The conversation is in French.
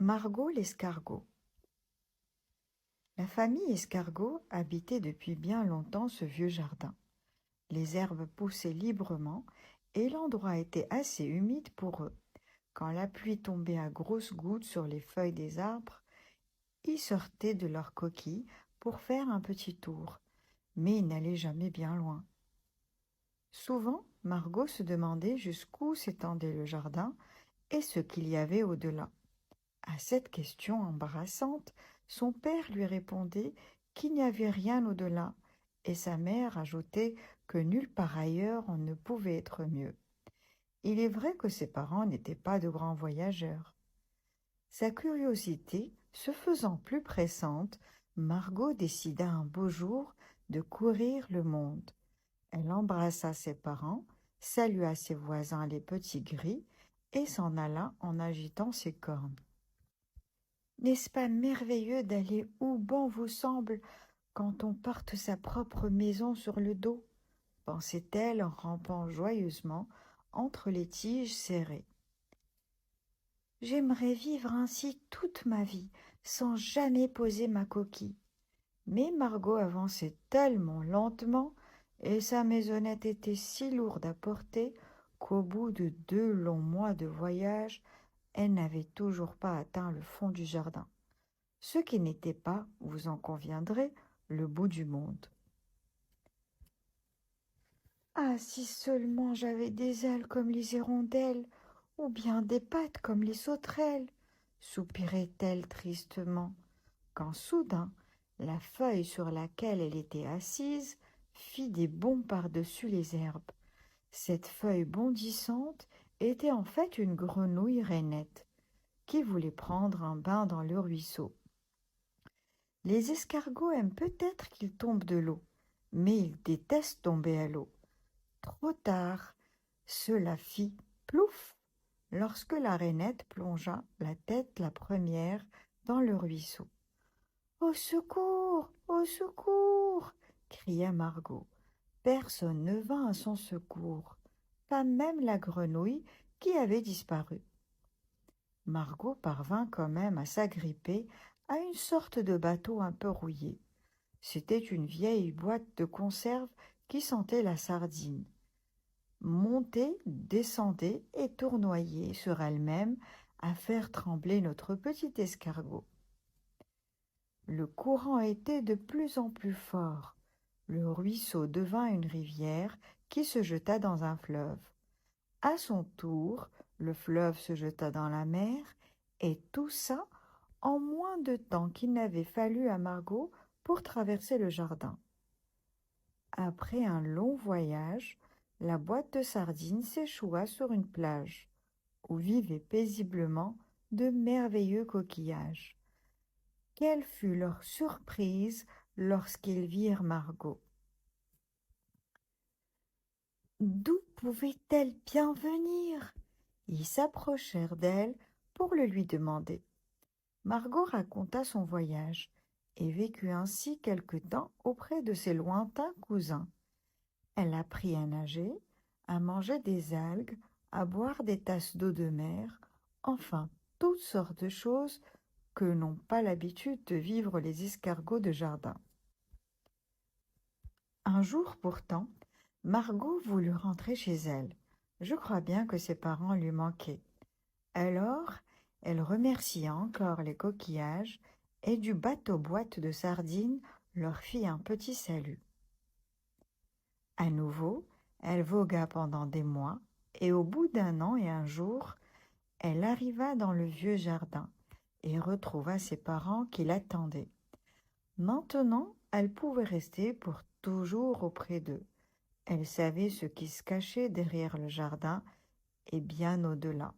Margot l'escargot. La famille escargot habitait depuis bien longtemps ce vieux jardin. Les herbes poussaient librement et l'endroit était assez humide pour eux. Quand la pluie tombait à grosses gouttes sur les feuilles des arbres, ils sortaient de leur coquille pour faire un petit tour, mais ils n'allaient jamais bien loin. Souvent, Margot se demandait jusqu'où s'étendait le jardin et ce qu'il y avait au-delà. À cette question embarrassante, son père lui répondait qu'il n'y avait rien au-delà, et sa mère ajoutait que nulle part ailleurs on ne pouvait être mieux. Il est vrai que ses parents n'étaient pas de grands voyageurs. Sa curiosité se faisant plus pressante, Margot décida un beau jour de courir le monde. Elle embrassa ses parents, salua ses voisins les petits gris, et s'en alla en agitant ses cornes. N'est-ce pas merveilleux d'aller où bon vous semble quand on porte sa propre maison sur le dos, pensait-elle en rampant joyeusement entre les tiges serrées. J'aimerais vivre ainsi toute ma vie, sans jamais poser ma coquille. Mais Margot avançait tellement lentement et sa maisonnette était si lourde à porter qu'au bout de 2 longs mois de voyage, elle n'avait toujours pas atteint le fond du jardin. Ce qui n'était pas, vous en conviendrez, le bout du monde. Ah, si seulement j'avais des ailes comme les hirondelles, ou bien des pattes comme les sauterelles, soupirait-elle tristement, quand soudain la feuille sur laquelle elle était assise fit des bonds par-dessus les herbes. Cette feuille bondissante était en fait une grenouille rainette, qui voulait prendre un bain dans le ruisseau. Les escargots aiment peut-être qu'ils tombent de l'eau, mais ils détestent tomber à l'eau. Trop tard, cela fit plouf lorsque la rainette plongea la tête la première dans le ruisseau. « Au secours! Au secours !» cria Margot. Personne ne vint à son secours, pas même la grenouille qui avait disparu. Margot parvint quand même à s'agripper à une sorte de bateau un peu rouillé. C'était une vieille boîte de conserve qui sentait la sardine. Montait, descendait et tournoyait sur elle-même à faire trembler notre petit escargot. Le courant était de plus en plus fort. Le ruisseau devint une rivière qui se jeta dans un fleuve. À son tour, le fleuve se jeta dans la mer, et tout ça en moins de temps qu'il n'avait fallu à Margot pour traverser le jardin. Après un long voyage, la boîte de sardines s'échoua sur une plage, où vivaient paisiblement de merveilleux coquillages. Quelle fut leur surprise lorsqu'ils virent Margot. D'où pouvait-elle bien venir? Ils s'approchèrent d'elle pour le lui demander. Margot raconta son voyage et vécut ainsi quelque temps auprès de ses lointains cousins. Elle apprit à nager, à manger des algues, à boire des tasses d'eau de mer, enfin toutes sortes de choses que n'ont pas l'habitude de vivre les escargots de jardin. Un jour pourtant, Margot voulut rentrer chez elle. Je crois bien que ses parents lui manquaient. Alors, elle remercia encore les coquillages et du bateau-boîte de sardines leur fit un petit salut. À nouveau, elle vogua pendant des mois, et au bout d'un an et un jour, elle arriva dans le vieux jardin et retrouva ses parents qui l'attendaient. Maintenant, elle pouvait rester pour toujours auprès d'eux. Elle savait ce qui se cachait derrière le jardin et bien au-delà.